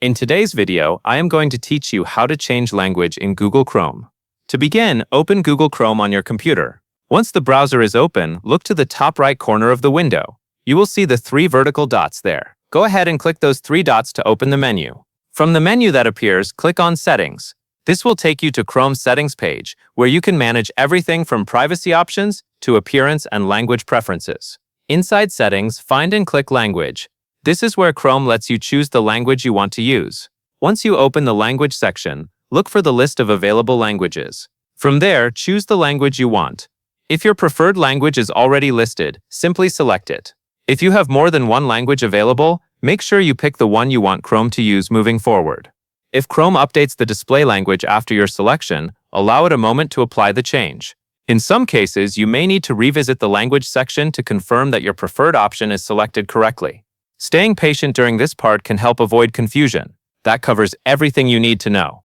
In today's video, I am going to teach you how to change language in Google Chrome. To begin, open Google Chrome on your computer. Once the browser is open, look to the top right corner of the window. You will see the 3 vertical dots there. Go ahead and click those 3 dots to open the menu. From the menu that appears, click on Settings. This will take you to Chrome's settings page, where you can manage everything from privacy options to appearance and language preferences. Inside Settings, find and click Language. This is where Chrome lets you choose the language you want to use. Once you open the Language section, look for the list of available languages. From there, choose the language you want. If your preferred language is already listed, simply select it. If you have more than one language available, make sure you pick the one you want Chrome to use moving forward. If Chrome updates the display language after your selection, allow it a moment to apply the change. In some cases, you may need to revisit the language section to confirm that your preferred option is selected correctly. Staying patient during this part can help avoid confusion. That covers everything you need to know.